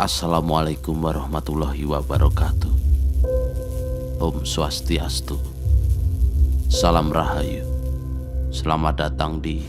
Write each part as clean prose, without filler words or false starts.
Assalamualaikum warahmatullahi wabarakatuh. Om Swastiastu. Salam Rahayu. Selamat datang di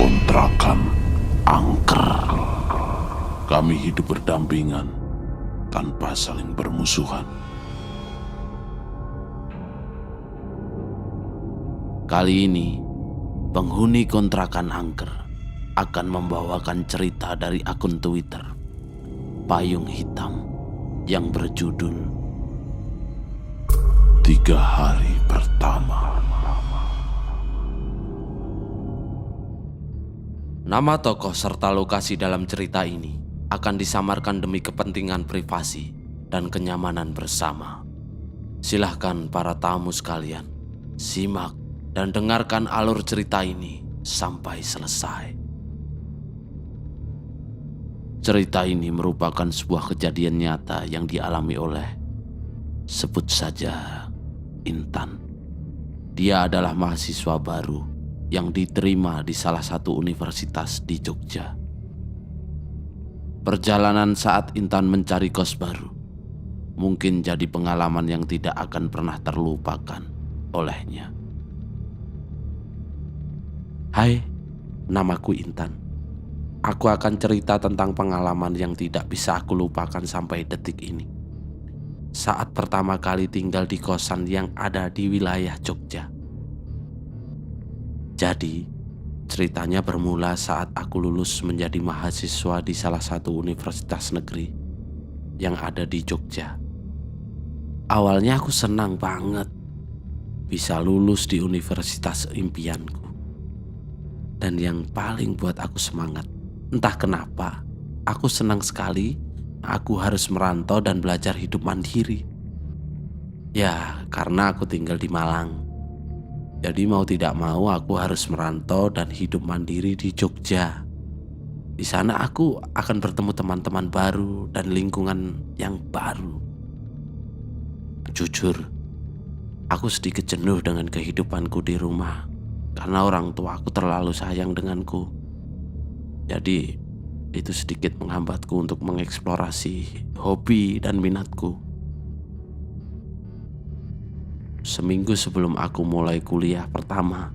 Kontrakan Angker. Kami hidup berdampingan tanpa saling bermusuhan. Kali ini, penghuni kontrakan angker akan membawakan cerita dari akun Twitter Payung Hitam yang berjudul 3 Hari Pertama. Nama tokoh serta lokasi dalam cerita ini akan disamarkan demi kepentingan privasi dan kenyamanan bersama. Silahkan para tamu sekalian, simak dan dengarkan alur cerita ini sampai selesai. Cerita ini merupakan sebuah kejadian nyata yang dialami oleh, sebut saja, Intan. Dia adalah mahasiswa baru yang diterima di salah satu universitas di Jogja. Perjalanan saat Intan mencari kos baru mungkin jadi pengalaman yang tidak akan pernah terlupakan olehnya. Hai, namaku Intan. Aku akan cerita tentang pengalaman yang tidak bisa aku lupakan sampai detik ini. Saat pertama kali tinggal di kosan yang ada di wilayah Jogja. Jadi, ceritanya bermula saat aku lulus menjadi mahasiswa di salah satu universitas negeri yang ada di Jogja. Awalnya aku senang banget bisa lulus di universitas impianku. Dan yang paling buat aku semangat, entah kenapa, aku senang sekali aku harus merantau dan belajar hidup mandiri. Ya, karena aku tinggal di Malang. Jadi mau tidak mau aku harus merantau dan hidup mandiri di Jogja. Di sana aku akan bertemu teman-teman baru dan lingkungan yang baru. Jujur, aku sedikit jenuh dengan kehidupanku di rumah. Karena orang tua aku terlalu sayang denganku. Jadi itu sedikit menghambatku untuk mengeksplorasi hobi dan minatku. Seminggu sebelum aku mulai kuliah pertama,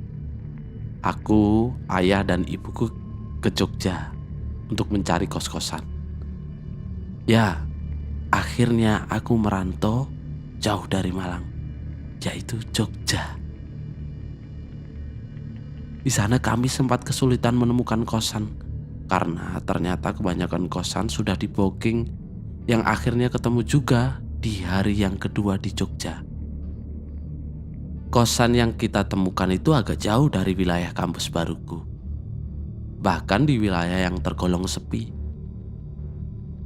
aku, ayah dan ibuku ke Jogja untuk mencari kos-kosan. Ya, akhirnya aku merantau jauh dari Malang, yaitu Jogja. Di sana kami sempat kesulitan menemukan kosan karena ternyata kebanyakan kosan sudah di booking, yang akhirnya ketemu juga di hari yang kedua di Jogja. Kosan yang kita temukan itu agak jauh dari wilayah kampus baruku, bahkan di wilayah yang tergolong sepi.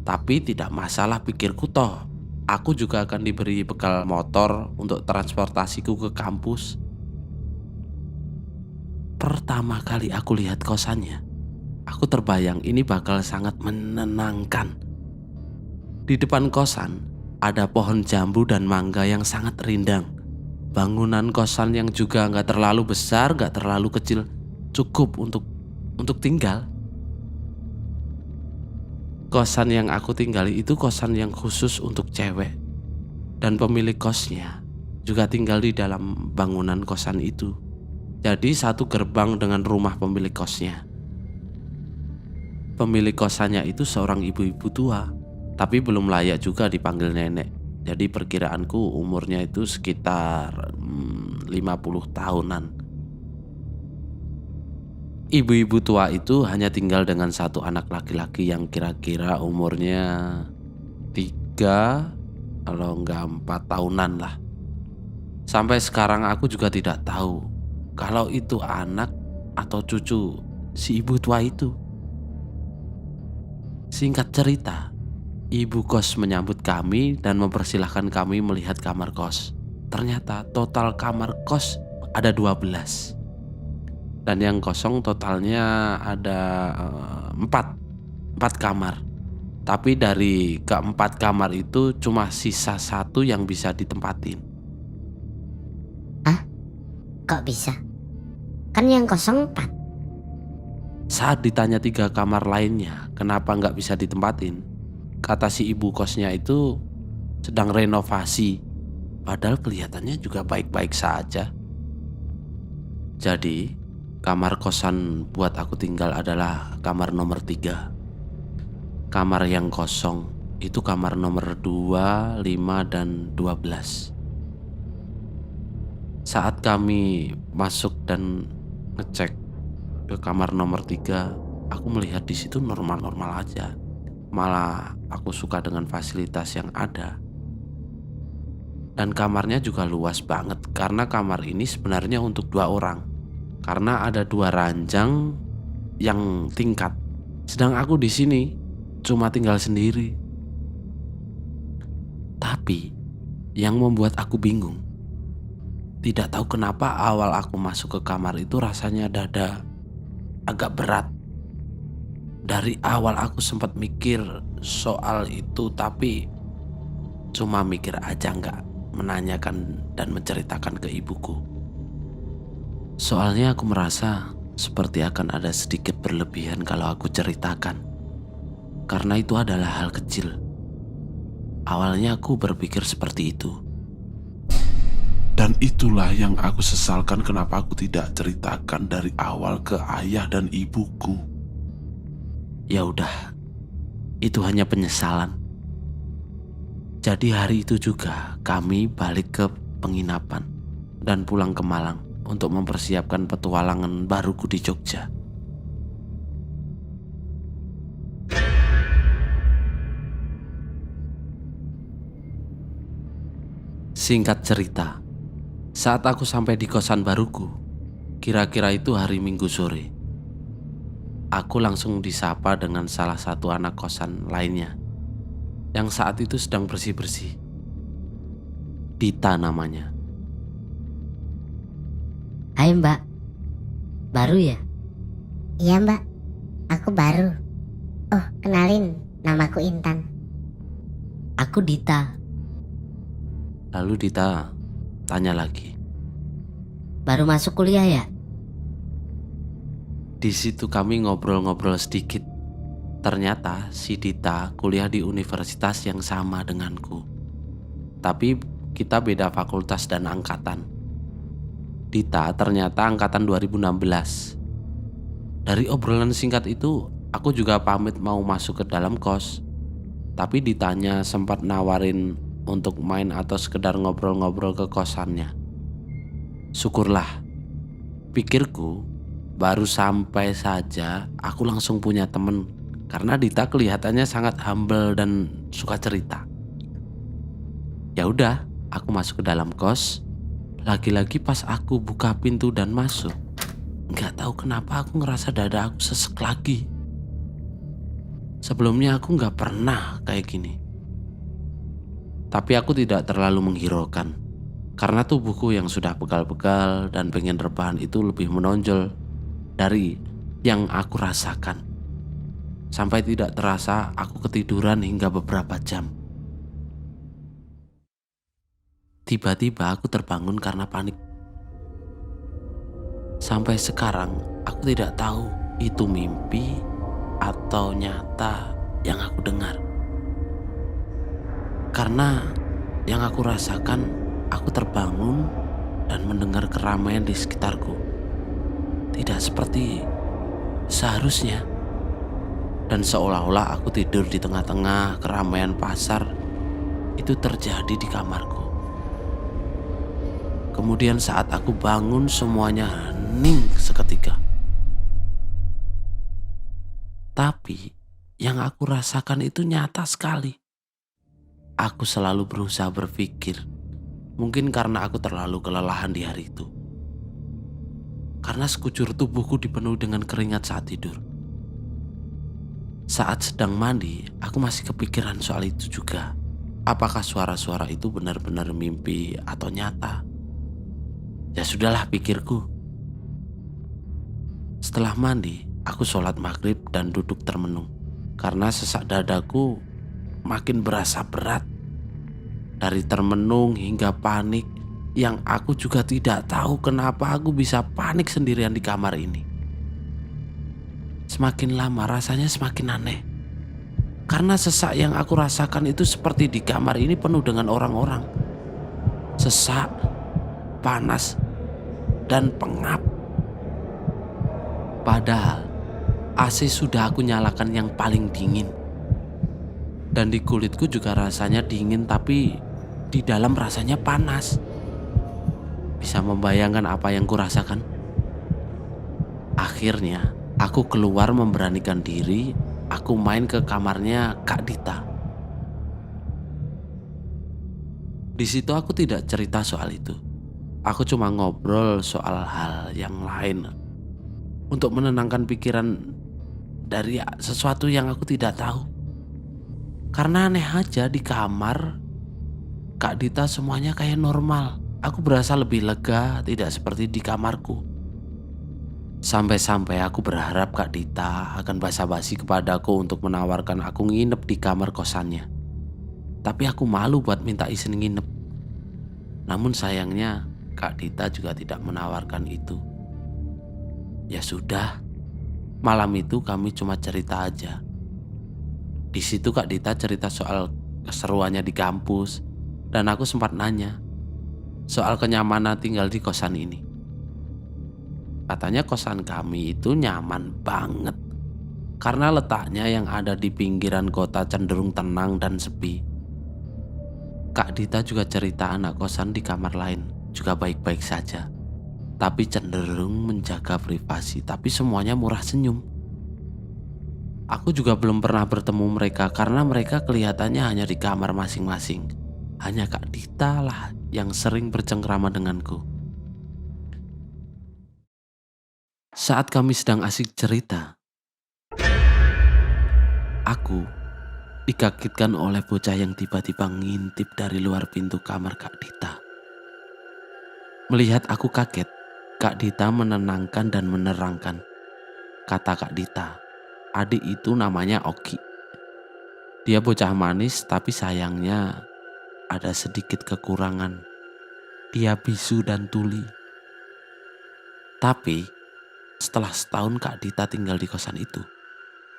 Tapi tidak masalah, pikirku, toh aku juga akan diberi bekal motor untuk transportasiku ke kampus. Pertama kali aku lihat kosannya, aku terbayang ini bakal sangat menenangkan. Di depan kosan ada pohon jambu dan mangga yang sangat rindang. Bangunan kosan yang juga gak terlalu besar, gak terlalu kecil, cukup untuk tinggal. Kosan yang aku tinggali itu kosan yang khusus untuk cewek. Dan pemilik kosnya juga tinggal di dalam bangunan kosan itu. Jadi satu gerbang dengan rumah pemilik kosnya. Pemilik kosannya itu seorang ibu-ibu tua, tapi belum layak juga dipanggil nenek. Jadi perkiraanku umurnya itu sekitar 50 tahunan. Ibu-ibu tua itu hanya tinggal dengan satu anak laki-laki yang kira-kira umurnya 3 kalau enggak 4 tahunan lah. Sampai sekarang aku juga tidak tahu kalau itu anak atau cucu si ibu tua itu. Singkat cerita, ibu kos menyambut kami dan mempersilahkan kami melihat kamar kos. Ternyata total kamar kos ada 12. Dan yang kosong totalnya ada 4 kamar. Tapi dari keempat kamar itu cuma sisa satu yang bisa ditempatin. Hah? Kok bisa? Kan yang kosong 4. Saat ditanya 3 kamar lainnya kenapa nggak bisa ditempatin, kata si ibu kosnya itu sedang renovasi. Padahal kelihatannya juga baik-baik saja. Jadi kamar kosan buat aku tinggal adalah kamar nomor 3. Kamar yang kosong itu kamar nomor 2, 5, dan 12. Saat kami masuk dan ngecek ke kamar nomor 3, aku melihat di situ normal-normal aja. Malah aku suka dengan fasilitas yang ada. Dan kamarnya juga luas banget karena kamar ini sebenarnya untuk 2 orang. Karena ada 2 ranjang yang tingkat. Sedang aku di sini cuma tinggal sendiri. Tapi yang membuat aku bingung, tidak tahu kenapa awal aku masuk ke kamar itu rasanya dada agak berat. Dari awal aku sempat mikir soal itu, tapi cuma mikir aja, nggak menanyakan dan menceritakan ke ibuku. Soalnya aku merasa seperti akan ada sedikit berlebihan kalau aku ceritakan. Karena itu adalah hal kecil. Awalnya aku berpikir seperti itu. Dan itulah yang aku sesalkan kenapa aku tidak ceritakan dari awal ke ayah dan ibuku. Ya udah, itu hanya penyesalan. Jadi hari itu juga kami balik ke penginapan dan pulang ke Malang untuk mempersiapkan petualangan baruku di Jogja. Singkat cerita, saat aku sampai di kosan baruku, kira-kira itu hari Minggu sore, aku langsung disapa dengan salah satu anak kosan lainnya yang saat itu sedang bersih-bersih. Dita namanya. Hai Mbak, baru ya? Iya Mbak, aku baru. Oh, kenalin, namaku Intan. Aku Dita. Lalu Dita tanya lagi. Baru masuk kuliah ya? Di situ kami ngobrol-ngobrol sedikit. Ternyata si Dita kuliah di universitas yang sama denganku. Tapi kita beda fakultas dan angkatan. Dita ternyata angkatan 2016. Dari obrolan singkat itu, aku juga pamit mau masuk ke dalam kos. Tapi Ditanya sempat nawarin untuk main atau sekedar ngobrol-ngobrol ke kosannya. Syukurlah, pikirku, baru sampai saja aku langsung punya temen. Karena Dita kelihatannya sangat humble dan suka cerita. Ya udah, aku masuk ke dalam kos. Lagi-lagi pas aku buka pintu dan masuk, nggak tahu kenapa aku ngerasa dada aku sesek lagi. Sebelumnya aku nggak pernah kayak gini. Tapi aku tidak terlalu menghiraukan, karena tubuhku yang sudah pegal-pegal dan pengen rebahan itu lebih menonjol dari yang aku rasakan. Sampai tidak terasa aku ketiduran hingga beberapa jam. Tiba-tiba aku terbangun karena panik. Sampai sekarang aku tidak tahu itu mimpi atau nyata yang aku dengar. Karena yang aku rasakan, aku terbangun dan mendengar keramaian di sekitarku. Tidak seperti seharusnya. Dan seolah-olah aku tidur di tengah-tengah keramaian pasar. Itu terjadi di kamarku. Kemudian saat aku bangun, semuanya hening seketika. Tapi yang aku rasakan itu nyata sekali. Aku selalu berusaha berpikir, mungkin karena aku terlalu kelelahan di hari itu. Karena sekujur tubuhku dipenuhi dengan keringat saat tidur. Saat sedang mandi, aku masih kepikiran soal itu juga. Apakah suara-suara itu benar-benar mimpi atau nyata? Ya sudahlah, pikirku. Setelah mandi, aku sholat maghrib dan duduk termenung. Karena sesak dadaku makin berasa berat. Dari termenung hingga panik, yang aku juga tidak tahu kenapa aku bisa panik sendirian di kamar ini. Semakin lama rasanya semakin aneh. Karena sesak yang aku rasakan itu seperti di kamar ini penuh dengan orang-orang. Sesak, panas, dan pengap. Padahal AC sudah aku nyalakan yang paling dingin. Dan di kulitku juga rasanya dingin, tapi di dalam rasanya panas. Bisa membayangkan apa yang kurasakan? Akhirnya aku keluar memberanikan diri. Aku main ke kamarnya Kak Dita. Di situ aku tidak cerita soal itu. Aku cuma ngobrol soal hal yang lain untuk menenangkan pikiran dari sesuatu yang aku tidak tahu. Karena aneh aja di kamar Kak Dita semuanya kayak normal. Aku berasa lebih lega, tidak seperti di kamarku. Sampai-sampai aku berharap Kak Dita akan basa-basi kepadaku untuk menawarkan aku nginep di kamar kosannya. Tapi aku malu buat minta izin nginep. Namun sayangnya Kak Dita juga tidak menawarkan itu. Ya sudah, malam itu kami cuma cerita aja. Di situ Kak Dita cerita soal keseruannya di kampus, dan aku sempat nanya soal kenyamanan tinggal di kosan ini. Katanya kosan kami itu nyaman banget karena letaknya yang ada di pinggiran kota cenderung tenang dan sepi. Kak Dita juga cerita anak kosan di kamar lain juga baik-baik saja, tapi cenderung menjaga privasi, tapi semuanya murah senyum. Aku juga belum pernah bertemu mereka karena mereka kelihatannya hanya di kamar masing-masing. Hanya Kak Dita lah yang sering bercengkrama denganku. Saat kami sedang asik cerita, aku dikagetkan oleh bocah yang tiba-tiba ngintip dari luar pintu kamar Kak Dita. Melihat aku kaget, Kak Dita menenangkan dan menerangkan. Kata Kak Dita, adik itu namanya Oki. Dia bocah manis tapi sayangnya ada sedikit kekurangan. Dia bisu dan tuli. Tapi setelah setahun Kak Dita tinggal di kosan itu,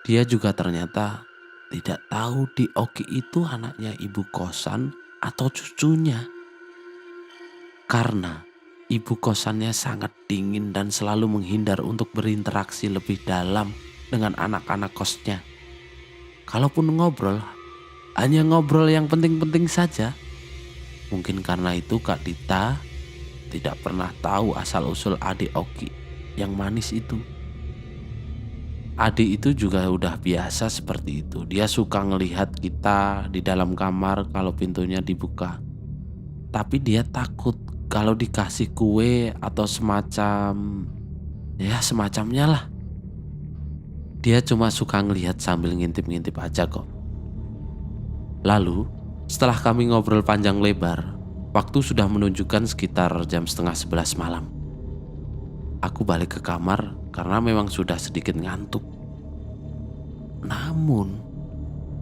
dia juga ternyata tidak tahu di Oki itu anaknya ibu kosan atau cucunya. Karena ibu kosannya sangat dingin dan selalu menghindar untuk berinteraksi lebih dalam dengan anak-anak kosnya. Kalaupun ngobrol, hanya ngobrol yang penting-penting saja. Mungkin karena itu Kak Dita tidak pernah tahu asal-usul adik Oki yang manis itu. Adik itu juga udah biasa seperti itu. Dia suka ngelihat kita di dalam kamar kalau pintunya dibuka. Tapi dia takut kalau dikasih kue atau semacamnya lah. Dia cuma suka ngelihat sambil ngintip-ngintip aja kok. Lalu setelah kami ngobrol panjang lebar, waktu sudah menunjukkan sekitar jam 10:30 malam. Aku balik ke kamar karena memang sudah sedikit ngantuk. Namun,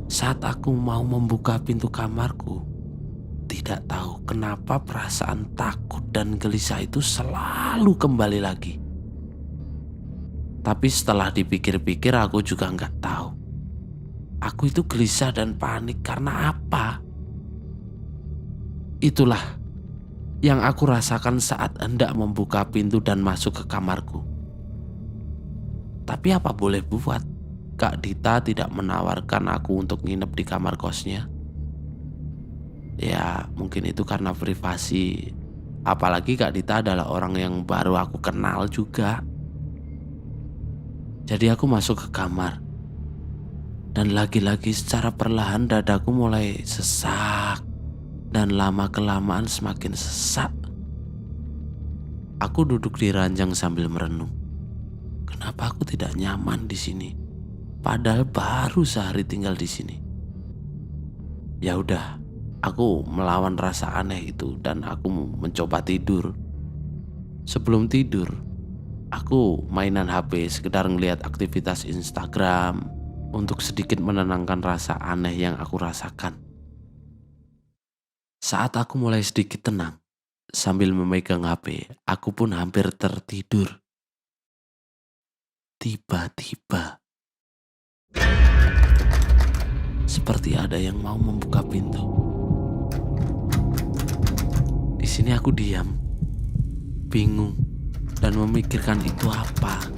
saat aku mau membuka pintu kamarku, tidak tahu kenapa perasaan takut dan gelisah itu selalu kembali lagi. Tapi setelah dipikir-pikir aku juga nggak tahu. Aku itu gelisah dan panik karena apa? Itulah yang aku rasakan saat hendak membuka pintu dan masuk ke kamarku. Tapi apa boleh buat, Kak Dita tidak menawarkan aku untuk nginep di kamar kosnya. Ya mungkin itu karena privasi. Apalagi Kak Dita adalah orang yang baru aku kenal juga. Jadi aku masuk ke kamar. Dan lagi-lagi secara perlahan dadaku mulai sesak. Dan lama-kelamaan semakin sesak. Aku duduk di ranjang sambil merenung. Kenapa aku tidak nyaman di sini? Padahal baru sehari tinggal di sini. Ya udah, aku melawan rasa aneh itu dan aku mencoba tidur. Sebelum tidur, aku mainan HP sekedar ngeliat aktivitas Instagram untuk sedikit menenangkan rasa aneh yang aku rasakan. Saat aku mulai sedikit tenang, Sambil memegang HP, aku pun hampir tertidur. Tiba-tiba, seperti ada yang mau membuka pintu. Di sini aku diam, bingung, dan memikirkan itu apa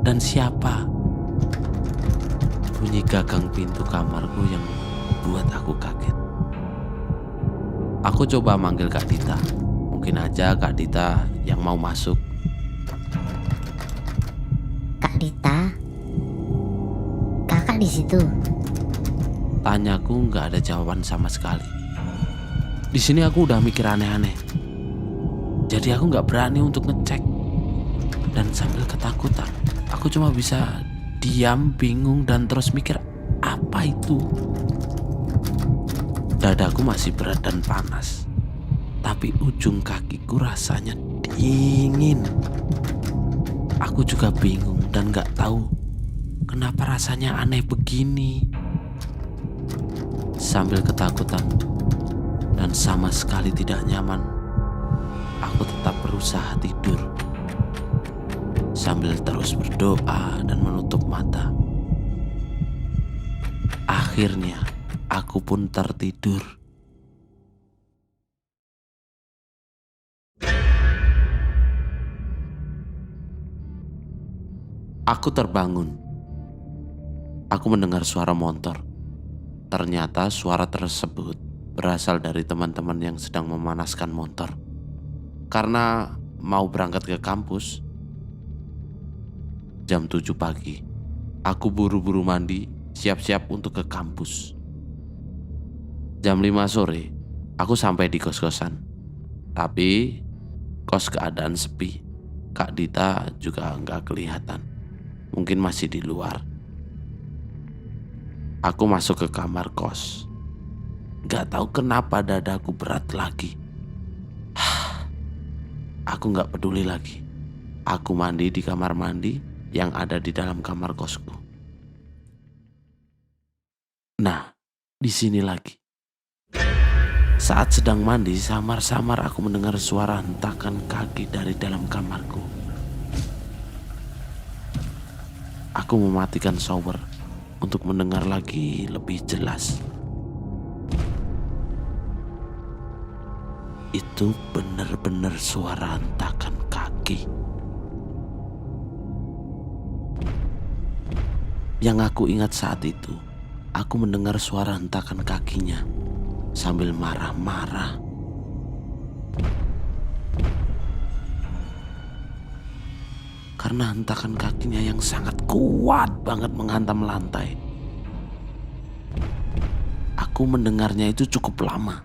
dan siapa. Bunyi gagang pintu kamarku yang buat aku kaget. Aku coba manggil Kak Dita. Mungkin aja Kak Dita yang mau masuk. Kak Dita, kakak di situ. Tanyaku nggak ada jawaban sama sekali. Di sini aku udah mikir aneh-aneh. Jadi aku nggak berani untuk ngecek. Dan sambil ketakutan, aku cuma bisa diam, bingung, dan terus mikir apa itu. Dadaku masih berat dan panas, tapi ujung kakiku rasanya dingin. Aku juga bingung dan gak tahu kenapa rasanya aneh begini. Sambil ketakutan dan sama sekali tidak nyaman, aku tetap berusaha tidur sambil terus berdoa dan menutup mata. Akhirnya aku pun tertidur. Aku terbangun. Aku mendengar suara motor. Ternyata suara tersebut berasal dari teman-teman yang sedang memanaskan motor. Karena mau berangkat ke kampus. Jam 7 pagi, aku buru-buru mandi, siap-siap untuk ke kampus. Jam 5 sore, aku sampai di kos-kosan. Tapi kos keadaan sepi. Kak Dita juga nggak kelihatan. Mungkin masih di luar. Aku masuk ke kamar kos. Gak tahu kenapa dadaku berat lagi. Aku gak peduli lagi. Aku mandi di kamar mandi yang ada di dalam kamar kosku. Nah, di sini lagi. Saat sedang mandi, samar-samar aku mendengar suara hentakan kaki dari dalam kamarku. Aku mematikan shower untuk mendengar lagi lebih jelas. Itu benar-benar suara hentakan kaki. Yang aku ingat saat itu, aku mendengar suara hentakan kakinya sambil marah-marah. Karena hentakan kakinya yang sangat kuat banget menghantam lantai. Aku mendengarnya itu cukup lama.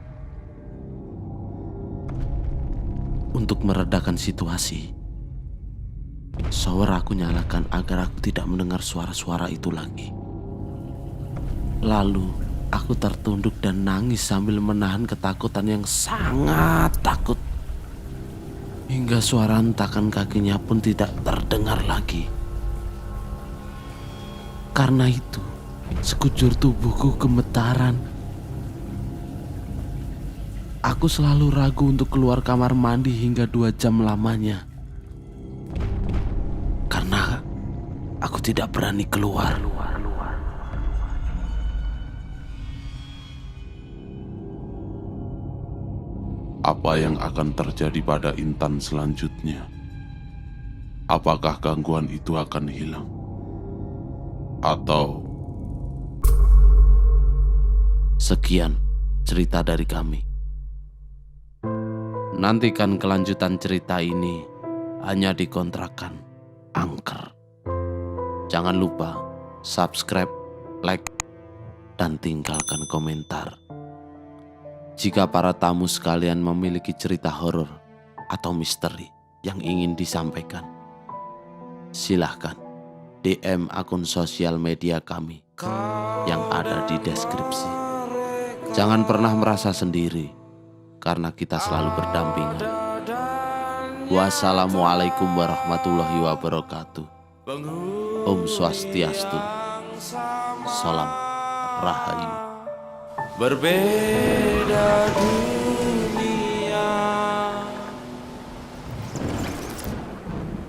Untuk meredakan situasi, shower aku nyalakan agar aku tidak mendengar suara-suara itu lagi. Lalu aku tertunduk dan nangis sambil menahan ketakutan yang sangat takut. Hingga suara hentakan kakinya pun tidak terdengar lagi. Karena itu, sekujur tubuhku gemetaran. Aku selalu ragu untuk keluar kamar mandi hingga 2 jam lamanya. Karena aku tidak berani keluar. Apa yang akan terjadi pada Intan selanjutnya? Apakah gangguan itu akan hilang? Atau Sekian cerita dari kami. Nantikan kelanjutan cerita ini hanya di kontrakan Angker. Jangan lupa subscribe, like, dan tinggalkan komentar. Jika para tamu sekalian memiliki cerita horor atau misteri yang ingin disampaikan, silahkan DM akun sosial media kami yang ada di deskripsi. Jangan pernah merasa sendiri, karena kita selalu berdampingan. Wassalamualaikum warahmatullahi wabarakatuh. Om Swastiastu. Salam Rahayu. Berbeda dunia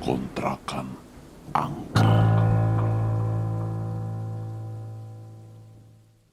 kontrakan angker.